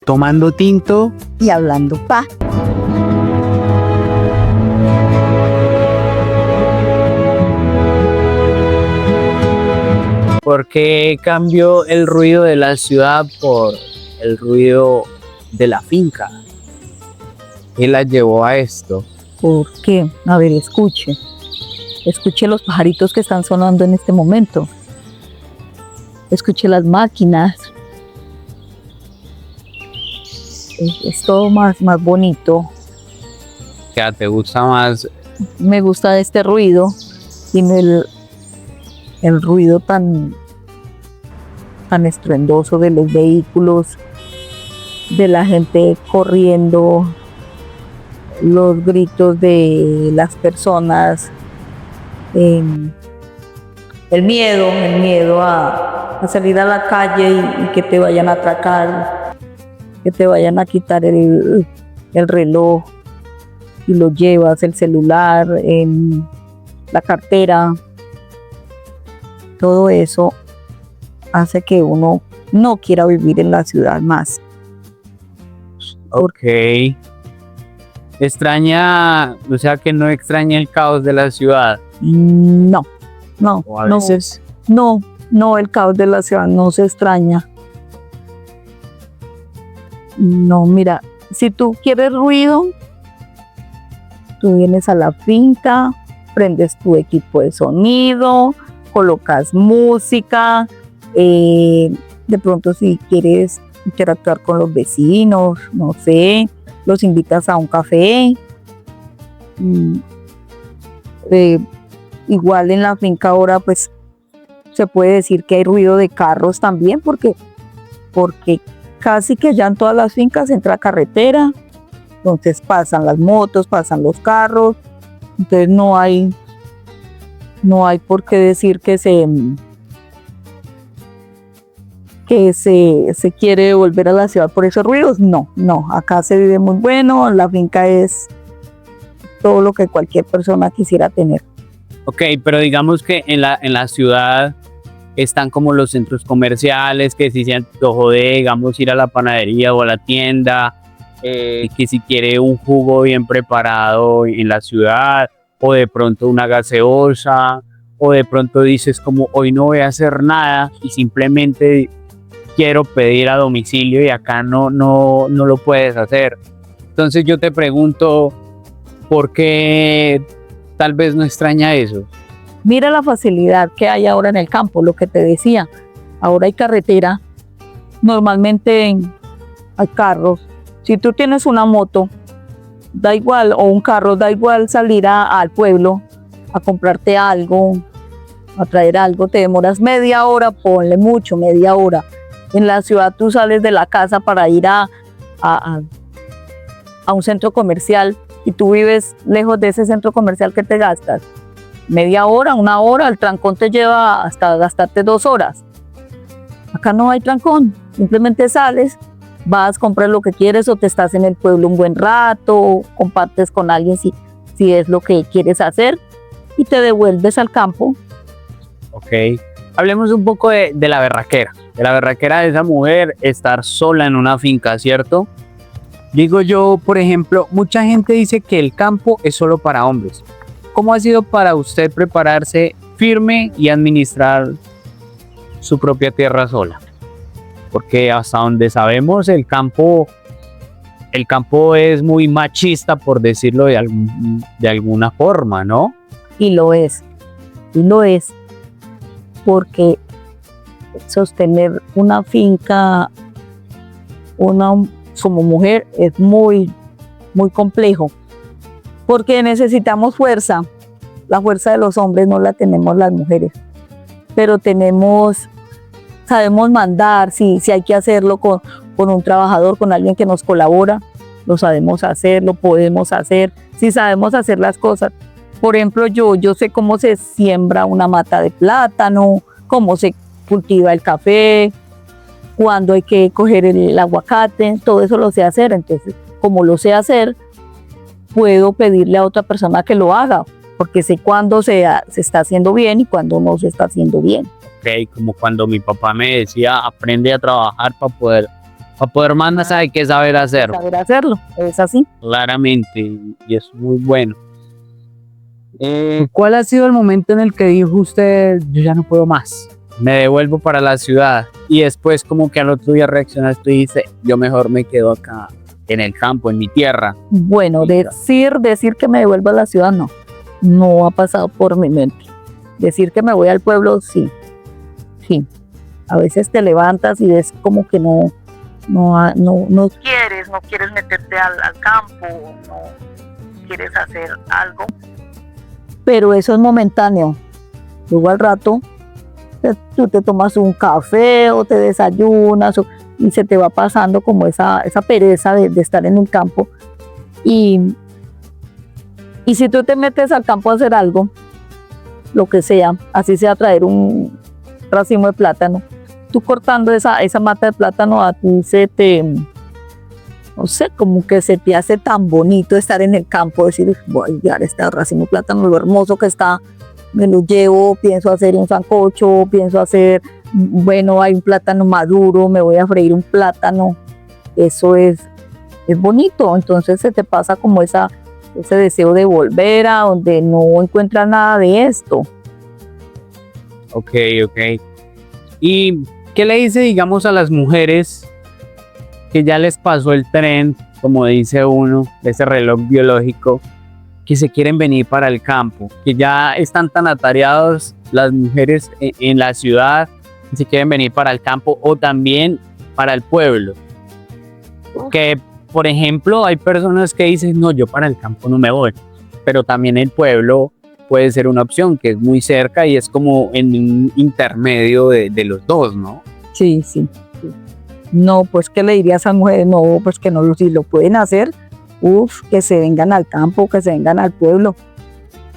tomando tinto y hablando pa. ¿Por qué cambió el ruido de la ciudad por el ruido de la finca? ¿Qué la llevó a esto? ¿Por qué? A ver, escuche. Escuche los pajaritos que están sonando en este momento. Escuche las máquinas. Es todo más bonito. ¿Qué te gusta más? Me gusta este ruido y el ruido tan estruendoso de los vehículos, de la gente corriendo, los gritos de las personas, el miedo a salir a la calle y que te vayan a atracar, que te vayan a quitar el reloj y lo llevas, el celular, la cartera. Todo eso hace que uno no quiera vivir en la ciudad más. Ok. ¿Extraña, o sea que no extraña el caos de la ciudad? No, ¿O a veces? no, el caos de la ciudad no se extraña. No, mira, si tú quieres ruido, tú vienes a la finca, prendes tu equipo de sonido, colocas música, de pronto si quieres interactuar con los vecinos, no sé, los invitas a un café. Igual en la finca ahora pues se puede decir que hay ruido de carros también porque casi que ya en todas las fincas entra carretera, entonces pasan las motos, pasan los carros, entonces no hay por qué decir que se quiere volver a la ciudad por esos ruidos. No, acá se vive muy bueno, la finca es todo lo que cualquier persona quisiera tener. Ok, pero digamos que en la ciudad están como los centros comerciales, que si se antojó de, digamos, ir a la panadería o a la tienda, que si quiere un jugo bien preparado en la ciudad, o de pronto una gaseosa, o de pronto dices como hoy no voy a hacer nada y simplemente quiero pedir a domicilio y acá no lo puedes hacer. Entonces yo te pregunto, ¿por qué tal vez no extraña eso? Mira la facilidad que hay ahora en el campo, lo que te decía. Ahora hay carretera, normalmente hay carros. Si tú tienes una moto, da igual, o un carro, da igual salir al pueblo a comprarte algo, a traer algo, te demoras media hora, ponle mucho, media hora. En la ciudad tú sales de la casa para ir a un centro comercial y tú vives lejos de ese centro comercial, ¿qué te gastas? Media hora, una hora, el trancón te lleva hasta gastarte 2 horas. Acá no hay trancón, simplemente sales, vas, compras lo que quieres o te estás en el pueblo un buen rato, compartes con alguien si es lo que quieres hacer y te devuelves al campo. Ok, hablemos un poco de la berraquera, de esa mujer estar sola en una finca, ¿cierto? Digo yo, por ejemplo, mucha gente dice que el campo es solo para hombres. ¿Cómo ha sido para usted prepararse firme y administrar su propia tierra sola? Porque hasta donde sabemos el campo es muy machista, por decirlo de alguna forma, ¿no? Y lo es, porque sostener una finca como mujer es muy, muy complejo, porque necesitamos fuerza. La fuerza de los hombres no la tenemos las mujeres, pero sabemos mandar, si hay que hacerlo con un trabajador, con alguien que nos colabora, lo sabemos hacer, lo podemos hacer, si sabemos hacer las cosas. Por ejemplo, yo sé cómo se siembra una mata de plátano, cómo se cultiva el café, cuándo hay que coger el aguacate, todo eso lo sé hacer. Entonces, como lo sé hacer, puedo pedirle a otra persona que lo haga, porque sé cuándo se está haciendo bien y cuándo no se está haciendo bien. Ok, como cuando mi papá me decía, aprende a trabajar para poder Para poder más hay que saber hacerlo. Saber hacerlo, es así. Claramente, y es muy bueno. ¿Cuál ha sido el momento en el que dijo usted, yo ya no puedo más? Me devuelvo para la ciudad y después como que al otro día reaccionaste y dice, yo mejor me quedo acá en el campo, en mi tierra. Bueno, decir que me devuelvo a la ciudad, no ha pasado por mi mente. Decir que me voy al pueblo, sí. A veces te levantas y ves como que no quieres meterte al campo, no quieres hacer algo. Pero eso es momentáneo. Luego al rato tú te tomas un café o te desayunas y se te va pasando como esa pereza de estar en el campo. Y si tú te metes al campo a hacer algo, lo que sea, así sea traer un racimo de plátano, tú cortando esa mata de plátano, a ti no sé, como que se te hace tan bonito estar en el campo, decir, voy a llevar este racimo de plátano, lo hermoso que está, me lo llevo, pienso hacer un sancocho, pienso hacer, bueno, hay un plátano maduro, me voy a freír un plátano, eso es bonito, entonces se te pasa como ese deseo de volver a donde no encuentras nada de esto. Ok. ¿Y qué le dice, digamos, a las mujeres que ya les pasó el tren, como dice uno, de ese reloj biológico, que se quieren venir para el campo, que ya están tan atareados las mujeres en la ciudad, que se quieren venir para el campo o también para el pueblo? Que, por ejemplo, hay personas que dicen, no, yo para el campo no me voy, pero también el pueblo puede ser una opción, que es muy cerca y es como en un intermedio de los dos, ¿no? Sí. No, pues, ¿qué le diría a esas mujeres? No, pues que no, si lo pueden hacer, que se vengan al campo, que se vengan al pueblo.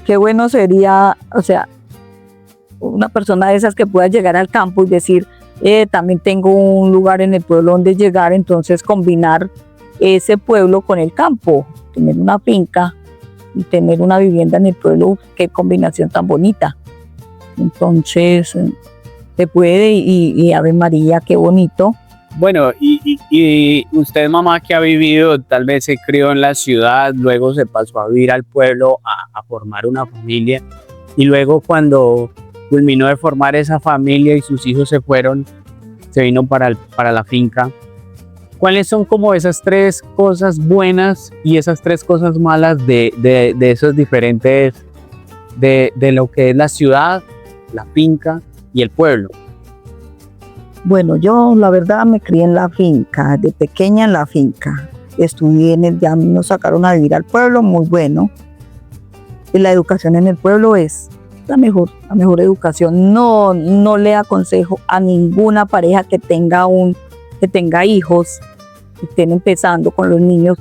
Qué bueno sería, o sea, una persona de esas que pueda llegar al campo y decir, también tengo un lugar en el pueblo donde llegar, entonces combinar ese pueblo con el campo, tener una finca y tener una vivienda en el pueblo, qué combinación tan bonita. Entonces, se puede y Ave María, qué bonito. Bueno, y usted, mamá, que ha vivido, tal vez se crió en la ciudad, luego se pasó a vivir al pueblo a formar una familia, y luego cuando culminó de formar esa familia y sus hijos se fueron, se vino para la finca. ¿Cuáles son como esas tres cosas buenas y esas tres cosas malas de esos diferentes, de lo que es la ciudad, la finca y el pueblo? Bueno, yo la verdad me crié en la finca, de pequeña en la finca. Estudié ya nos sacaron a vivir al pueblo, muy bueno. Y la educación en el pueblo es la mejor educación. No le aconsejo a ninguna pareja que tenga hijos, que estén empezando con los niños,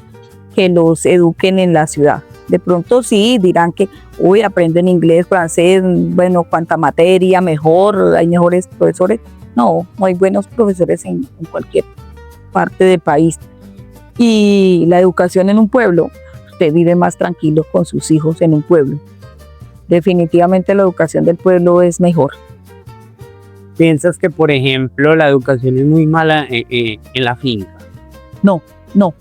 que los eduquen en la ciudad. De pronto sí, dirán que, aprenden inglés, francés, bueno, cuánta materia, mejor, hay mejores profesores. No hay buenos profesores en cualquier parte del país. Y la educación en un pueblo, usted vive más tranquilo con sus hijos en un pueblo. Definitivamente la educación del pueblo es mejor. ¿Piensas que, por ejemplo, la educación es muy mala en la finca? No,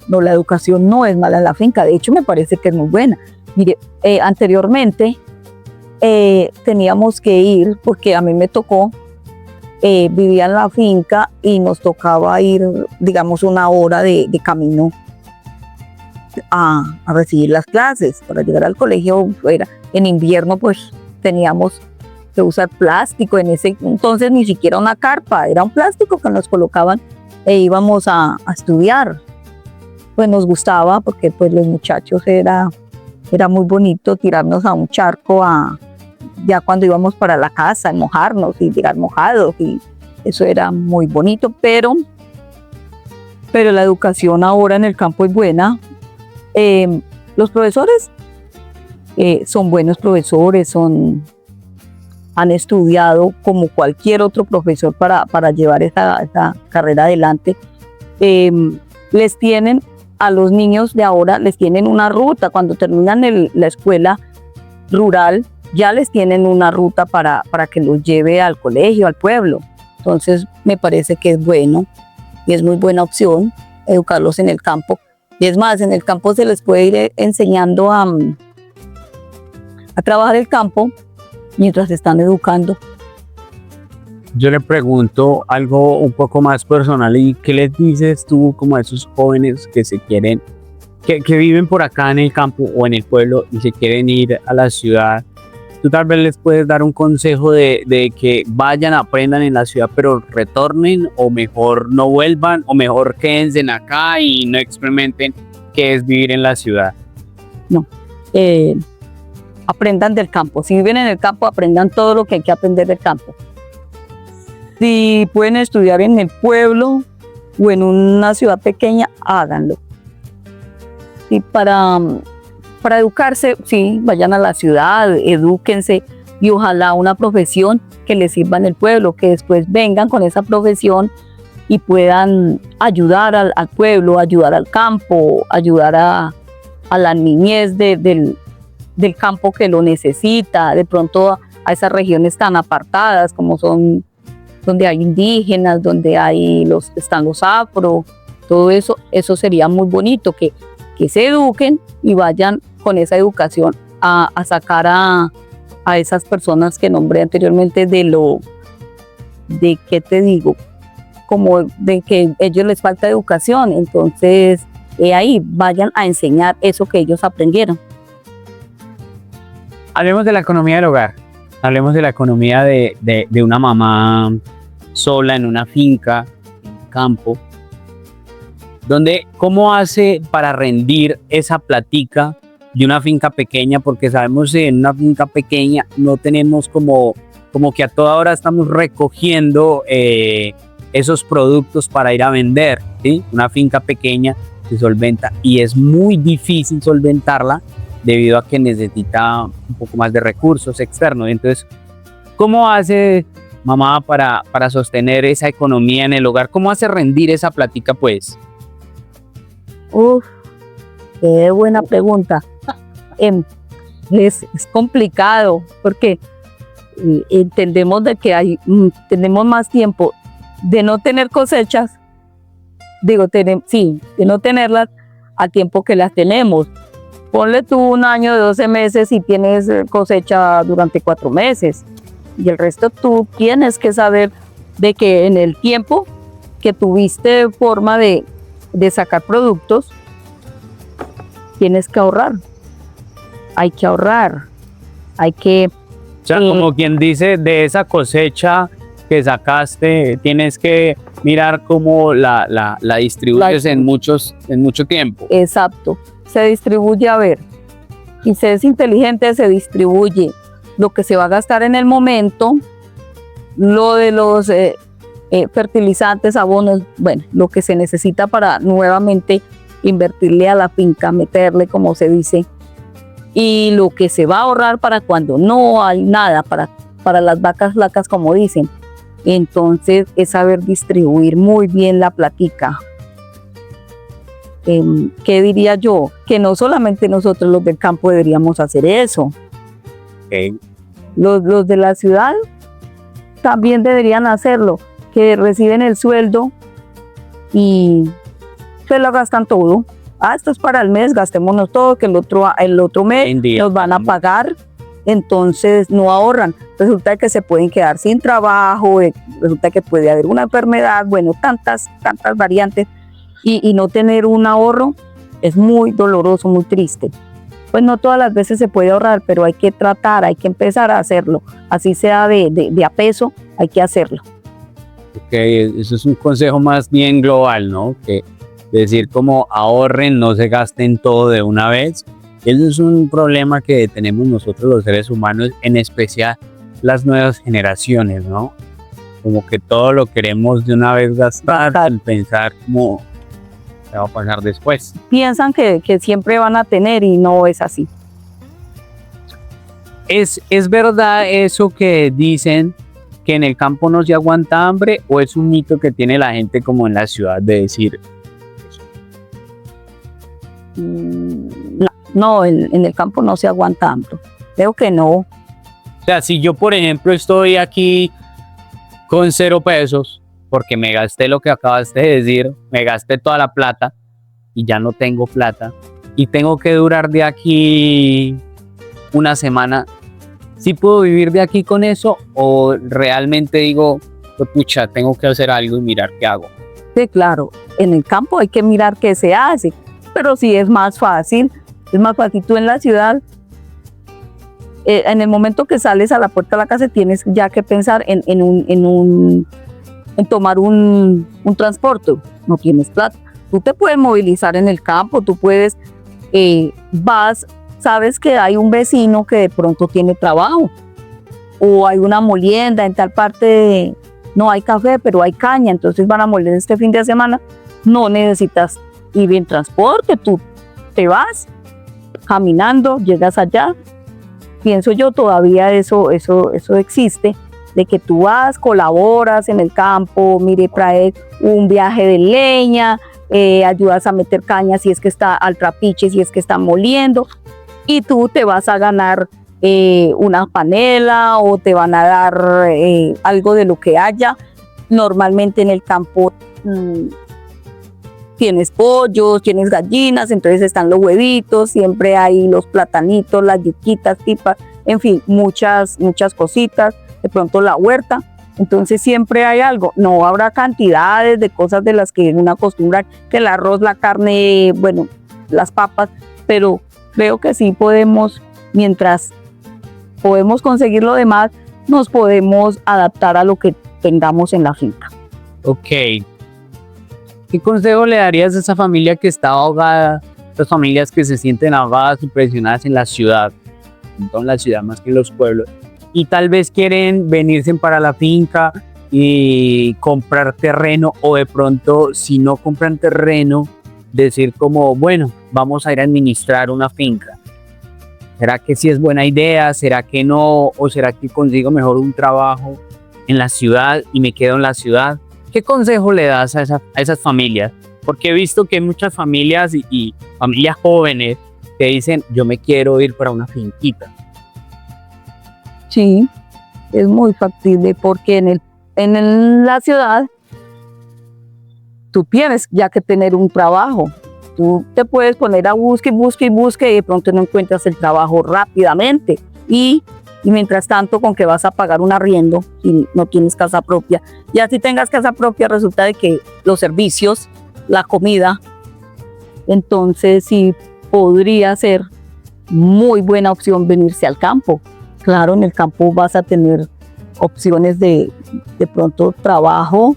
la educación no es mala en la finca, de hecho me parece que es muy buena. Mire, anteriormente teníamos que ir, porque a mí me tocó, vivía en la finca y nos tocaba ir, digamos, 1 hora de camino a recibir las clases. Para llegar al colegio, en invierno, pues teníamos que usar plástico. En ese entonces ni siquiera una carpa, era un plástico que nos colocaban e íbamos a estudiar. Pues nos gustaba porque pues los muchachos era muy bonito tirarnos a un charco ya cuando íbamos para la casa, mojarnos y llegar mojados, y eso era muy bonito, pero la educación ahora en el campo es buena. Los profesores son buenos profesores, han estudiado como cualquier otro profesor para llevar esta carrera adelante. Les tienen a los niños de ahora, les tienen una ruta. Cuando terminan la escuela rural, ya les tienen una ruta para que los lleve al colegio, al pueblo. Entonces me parece que es bueno. y es muy buena opción educarlos en el campo. Y es más, en el campo se les puede ir enseñando a trabajar el campo mientras se están educando. Yo le pregunto algo un poco más personal y ¿qué les dices tú como a esos jóvenes que se quieren, que viven por acá en el campo o en el pueblo y se quieren ir a la ciudad? Tú tal vez les puedes dar un consejo de que vayan, aprendan en la ciudad, pero retornen, o mejor no vuelvan, o mejor quédense acá y no experimenten qué es vivir en la ciudad. Aprendan del campo. Si viven en el campo, aprendan todo lo que hay que aprender del campo. Si pueden estudiar en el pueblo o en una ciudad pequeña, háganlo. Y para educarse, sí, vayan a la ciudad, edúquense, y ojalá una profesión que les sirva en el pueblo, que después vengan con esa profesión y puedan ayudar al pueblo, ayudar al campo, ayudar a la niñez del campo que lo necesita, de pronto a esas regiones tan apartadas como son donde hay indígenas, donde están los afro, todo eso sería muy bonito, que se eduquen y vayan con esa educación a sacar a esas personas que nombré anteriormente de qué te digo, como de que a ellos les falta educación. Entonces ahí vayan a enseñar eso que ellos aprendieron. Hablemos de la economía del hogar, hablemos de la economía de una mamá sola en una finca, en un campo, donde ¿cómo hace para rendir esa platica de una finca pequeña? Porque sabemos que en una finca pequeña no tenemos como que a toda hora estamos recogiendo esos productos para ir a vender, ¿sí? Una finca pequeña se solventa y es muy difícil solventarla debido a que necesita un poco más de recursos externos. Entonces, ¿cómo hace mamá para sostener esa economía en el hogar? ¿Cómo hace rendir esa platica, pues? Qué buena pregunta. Es complicado porque entendemos de que tenemos más tiempo de no tener cosechas, de no tenerlas al tiempo que las tenemos. Ponle tú un año de 12 meses y tienes cosecha durante 4 meses. Y el resto tú tienes que saber de que en el tiempo que tuviste forma de sacar productos, tienes que ahorrar. Hay que ahorrar. Hay que... O sea, como quien dice, de esa cosecha que sacaste, tienes que mirar cómo la distribuyes en mucho tiempo. Exacto. Se distribuye, a ver, y se es inteligente, se distribuye lo que se va a gastar en el momento, lo de los fertilizantes, abonos, bueno, lo que se necesita para nuevamente invertirle a la finca, meterle, como se dice, y lo que se va a ahorrar para cuando no hay nada, para las vacas flacas, como dicen. Entonces es saber distribuir muy bien la platica. ¿Qué diría yo? Que no solamente nosotros los del campo deberíamos hacer eso. Okay. Los de la ciudad también deberían hacerlo, que reciben el sueldo y se lo gastan todo. Esto es para el mes, gastémonos todo, que el otro mes nos van a pagar, entonces no ahorran. Resulta que se pueden quedar sin trabajo, resulta que puede haber una enfermedad, bueno, tantas variantes. Y no tener un ahorro es muy doloroso, muy triste. Pues no todas las veces se puede ahorrar, pero hay que tratar, hay que empezar a hacerlo. Así sea de a peso, hay que hacerlo. Ok, eso es un consejo más bien global, ¿no? Que decir como ahorren, no se gasten todo de una vez. Eso es un problema que tenemos nosotros los seres humanos, en especial las nuevas generaciones, ¿no? Como que todo lo queremos de una vez gastar, sin pensar cómo se va a pasar después. Piensan que siempre van a tener y no es así. ¿Es verdad eso que dicen que en el campo no se aguanta hambre, o es un mito que tiene la gente como en la ciudad de decir eso? No, en el campo no se aguanta hambre. Creo que no. O sea, si yo, por ejemplo, estoy aquí con 0 pesos porque me gasté lo que acabaste de decir, me gasté toda la plata y ya no tengo plata y tengo que durar de aquí una semana. ¿Sí puedo vivir de aquí con eso o realmente digo, pues, pucha, tengo que hacer algo y mirar qué hago? Sí, claro, en el campo hay que mirar qué se hace, pero sí es más fácil tú en la ciudad, en el momento que sales a la puerta de la casa tienes ya que pensar en tomar un transporte, no tienes plata. Tú te puedes movilizar en el campo, tú puedes, sabes que hay un vecino que de pronto tiene trabajo, o hay una molienda en tal parte, no hay café, pero hay caña, entonces van a moler este fin de semana, no necesitas ir en transporte, tú te vas caminando, llegas allá. Pienso yo todavía eso existe, de que tú vas, colaboras en el campo, mire, traes un viaje de leña, ayudas a meter caña si es que está al trapiche, si es que está moliendo, y tú te vas a ganar una panela o te van a dar algo de lo que haya. Normalmente en el campo tienes pollos, tienes gallinas, entonces están los huevitos, siempre hay los platanitos, las yuquitas, tipas, en fin, muchas cositas, de pronto la huerta, entonces siempre hay algo. No habrá cantidades de cosas de las que uno acostumbra, que el arroz, la carne, bueno, las papas, pero creo que sí podemos, mientras podemos conseguir lo demás, nos podemos adaptar a lo que tengamos en la finca. Ok. ¿Qué consejo le darías a esa familia que está ahogada, esas familias que se sienten ahogadas y presionadas en la ciudad, en la ciudad más que en los pueblos, y tal vez quieren venirse para la finca y comprar terreno, o de pronto si no compran terreno, decir como, bueno, vamos a ir a administrar una finca? ¿Será que sí es buena idea? ¿Será que no? ¿O será que consigo mejor un trabajo en la ciudad y me quedo en la ciudad? ¿Qué consejo le das a esas familias? Porque he visto que hay muchas familias y familias jóvenes que dicen, yo me quiero ir para una finquita. Sí, es muy factible porque en la ciudad tú tienes ya que tener un trabajo. Tú te puedes poner a buscar y de pronto no encuentras el trabajo rápidamente. Y mientras tanto, ¿con qué vas a pagar un arriendo si no tienes casa propia? Ya si tengas casa propia, resulta de que los servicios, la comida, entonces sí podría ser muy buena opción venirse al campo. Claro, en el campo vas a tener opciones de pronto trabajo,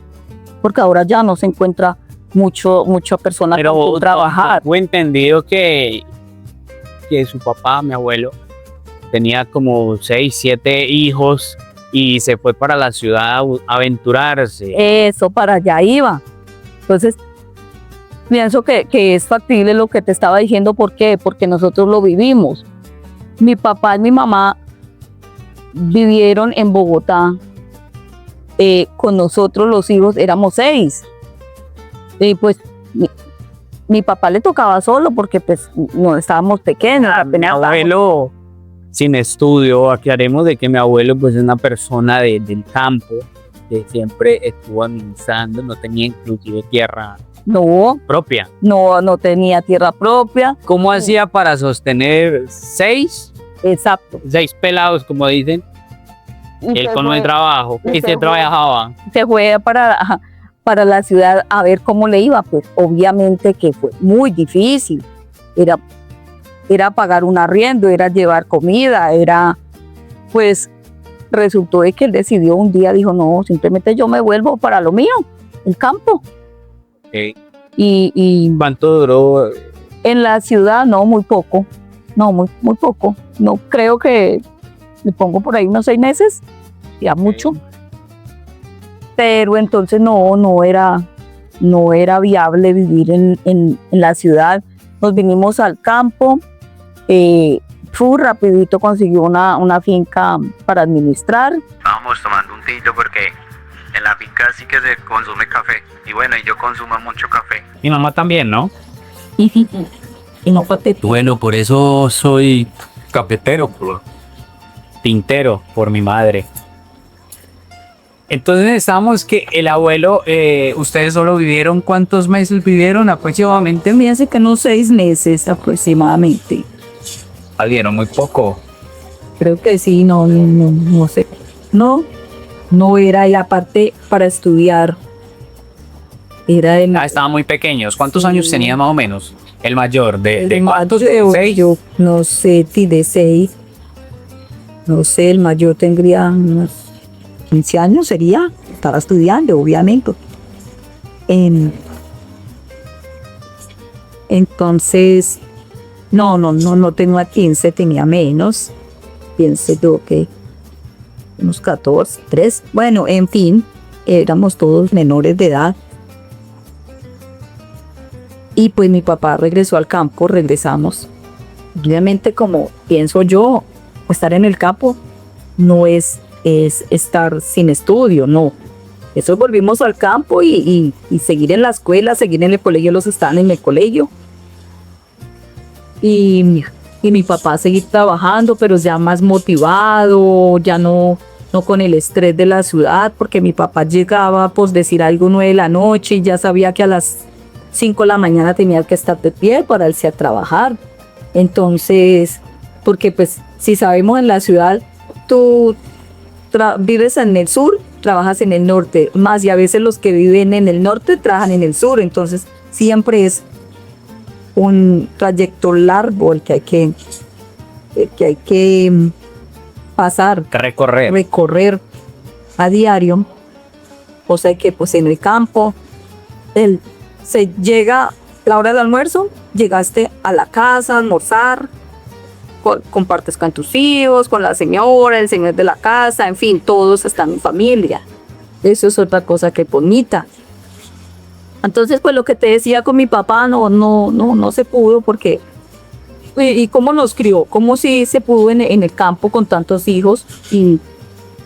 porque ahora ya no se encuentra mucha persona con trabajar. He entendido que su papá, mi abuelo, tenía como 6, 7 hijos y se fue para la ciudad a aventurarse. Eso, para allá iba. Entonces, pienso que es factible lo que te estaba diciendo. ¿Por qué? Porque nosotros lo vivimos. Mi papá y mi mamá vivieron en Bogotá. Con nosotros los hijos éramos 6. Y pues mi papá le tocaba solo porque pues no estábamos pequeños. Mi abuelo, sin estudio, aclaremos de que mi abuelo pues es una persona del campo que siempre estuvo administrando, no tenía inclusive tierra propia. No tenía tierra propia. ¿Cómo hacía para sostener 6? Exacto. 6 pelados, como dicen. Él con el trabajo. ¿Y se trabajaba? Se fue para la ciudad a ver cómo le iba. Pues obviamente que fue muy difícil. Era pagar un arriendo, era llevar comida, pues resultó de que él decidió un día, dijo, no, simplemente yo me vuelvo para lo mío, el campo. Okay. Y ¿cuánto duró? En la ciudad, no, muy poco. No, muy poco. No, creo que le pongo por ahí unos 6 meses, ya mucho. Pero entonces no era viable vivir en la ciudad. Nos vinimos al campo. Rapidito consiguió una finca para administrar. Estábamos tomando un tinto porque en la finca sí que se consume café. Y bueno, yo consumo mucho café. Mi mamá también, ¿no? Y no patete. Bueno, por eso soy cafetero. Tintero, por mi madre. Entonces estábamos que el abuelo, ustedes solo vivieron, ¿cuántos meses vivieron aproximadamente? Me hace que unos 6 meses aproximadamente. Vivieron muy poco. Creo que sí, no sé. No era la parte para estudiar. Era el, Estaban muy pequeños. ¿Cuántos años tenía más o menos? El mayor, el ¿de cuántos? mayor, ¿6? yo no sé, de 6. No sé, el mayor tendría unos 15 años, sería. Estaba estudiando, obviamente. Entonces, no tenía 15, tenía menos. Piense yo que unos 14, 3. Bueno, en fin, éramos todos menores de edad. Y pues mi papá regresó al campo, regresamos. Obviamente, como pienso yo, estar en el campo no es estar sin estudio, no. Eso volvimos al campo y seguir en la escuela, seguir en el colegio, los estaban en el colegio. Y mi papá seguir trabajando, pero ya más motivado, ya no con el estrés de la ciudad, porque mi papá llegaba, pues decir algo 9 de la noche y ya sabía que a las 5 de la mañana tenía que estar de pie para irse a trabajar. Entonces, porque pues si sabemos en la ciudad, tú vives en el sur, trabajas en el norte, más y a veces los que viven en el norte trabajan en el sur, entonces siempre es un trayecto largo el que hay que pasar, recorrer a diario. O sea que pues en el campo se llega la hora del almuerzo, llegaste a la casa a almorzar, compartes con tus hijos, con la señora, el señor de la casa, en fin, todos están en familia. Eso es otra cosa que bonita. Entonces, pues lo que te decía con mi papá, no se pudo porque... ¿Y cómo nos crió? ¿Cómo si se pudo en el campo con tantos hijos y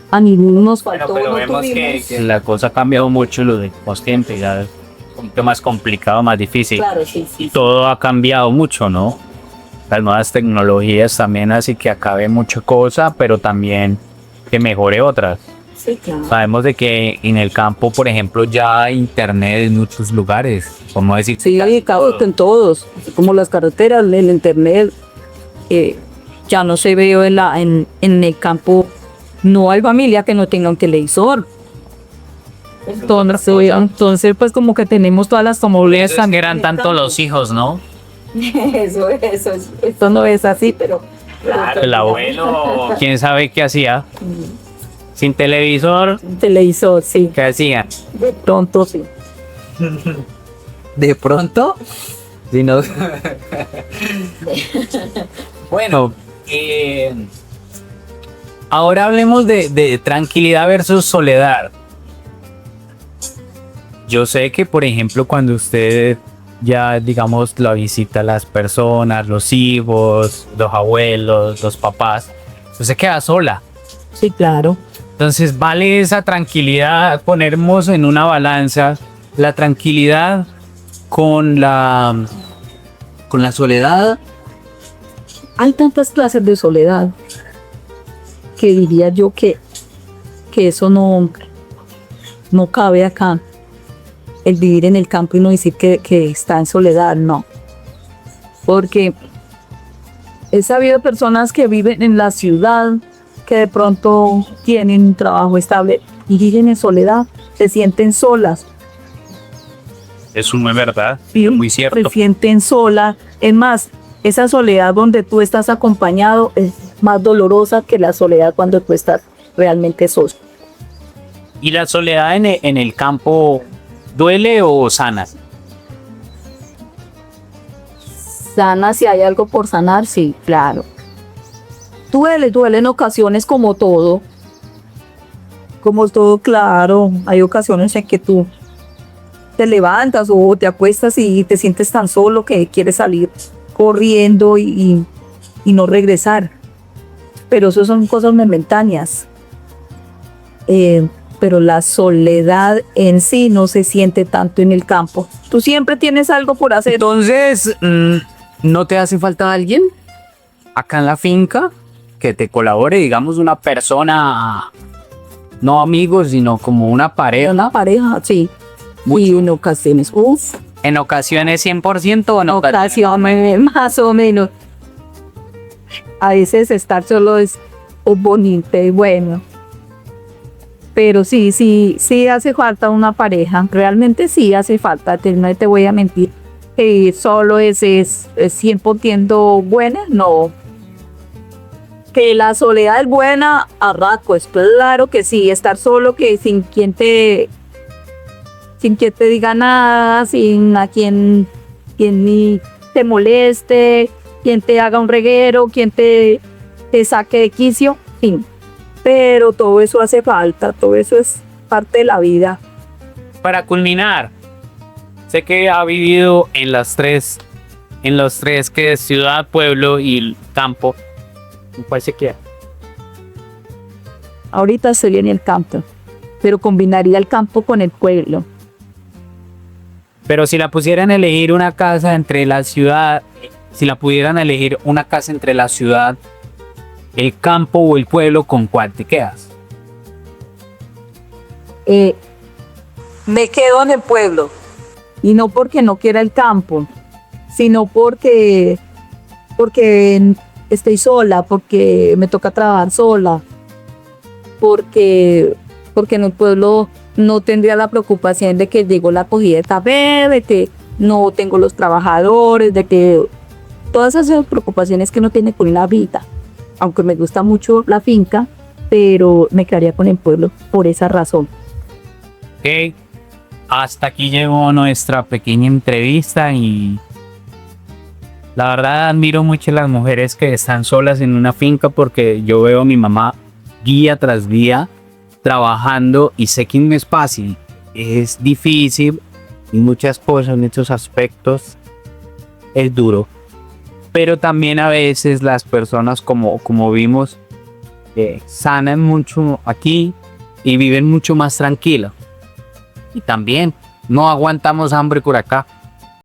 a ninguno nos faltó? Pero no vemos tuvimos? que la cosa ha cambiado mucho, lo de tiempo ya es un poquito más complicado, más difícil. Claro, sí. Y todo ha cambiado mucho, ¿no? Las nuevas tecnologías también, así que acabe mucha cosa, pero también que mejore otras. Sí, claro. Sabemos de que en el campo, por ejemplo, ya hay internet en muchos lugares. ¿Cómo decir? Sí, hay cabo en todos, como las carreteras, el internet, ya no se ve en el campo, no hay familia que no tenga un televisor. Entonces pues como que tenemos todas las comodidades. Que eran tanto los hijos, ¿no? Esto no es así, pero... El abuelo, quién sabe qué hacía. Sin televisor, Un televisor, sí. ¿qué hacía? De pronto, sí. De pronto, si no... Bueno, ahora hablemos de tranquilidad versus soledad. Yo sé que, por ejemplo, cuando usted ya, digamos, la visita a las personas, los hijos, los abuelos, los papás, usted se queda sola. Sí, claro. Entonces, vale esa tranquilidad, ponernos en una balanza la tranquilidad con la soledad. Hay tantas clases de soledad que diría yo que eso no cabe acá. El vivir en el campo y no decir que está en soledad, no. Porque he sabido personas que viven en la ciudad, que de pronto tienen un trabajo estable y viven en soledad, se sienten solas. Eso no es verdad, Y muy cierto. se sienten solas. Es más, esa soledad donde tú estás acompañado es más dolorosa que la soledad cuando tú estás realmente solo. ¿Y la soledad en el campo duele o sana? Sana, si hay algo por sanar, sí, claro. Duele en ocasiones como todo, claro. Hay ocasiones en que tú te levantas o te acuestas y te sientes tan solo que quieres salir corriendo y no regresar. Pero eso son cosas momentáneas. Pero la soledad en sí no se siente tanto en el campo. Tú siempre tienes algo por hacer. Entonces, ¿no te hace falta alguien acá en la finca que te colabore? Digamos, una persona no amigos, sino como una pareja. Una pareja, sí. Mucho. Y en ocasiones, uff, ¿En ocasiones 100% o no? ocasiones más o menos. A veces estar solo es bonito y bueno. Pero sí hace falta una pareja. Realmente sí hace falta, no te voy a mentir. Solo es 100% buena, no. Que la soledad es buena a rato, es claro que sí. Estar solo, que sin quien te diga nada, sin a quien ni te moleste, quien te haga un reguero, quien te saque de quicio, sí. Pero todo eso hace falta, todo eso es parte de la vida. Para culminar, sé que ha vivido en los tres que es ciudad, pueblo y campo. ¿Cuál se queda? Ahorita estoy en el campo, pero combinaría el campo con el pueblo. Pero si la pusieran a elegir una casa entre la ciudad, si la pudieran elegir una casa entre la ciudad, el campo o el pueblo, ¿con cuál te quedas? Me quedo en el pueblo. Y no porque no quiera el campo, sino porque estoy sola, porque me toca trabajar sola, porque en el pueblo no tendría la preocupación de que llegó la cogida de café, de que no tengo los trabajadores, de que todas esas preocupaciones que uno tiene con la vida. Aunque me gusta mucho la finca, pero me quedaría con el pueblo por esa razón. Ok, hasta aquí llegó nuestra pequeña entrevista y la verdad admiro mucho a las mujeres que están solas en una finca, porque yo veo a mi mamá día tras día trabajando y sé que no es fácil, es difícil y muchas cosas en estos aspectos es duro. Pero también a veces las personas, como vimos, sanan mucho aquí y viven mucho más tranquilo. Y también no aguantamos hambre por acá.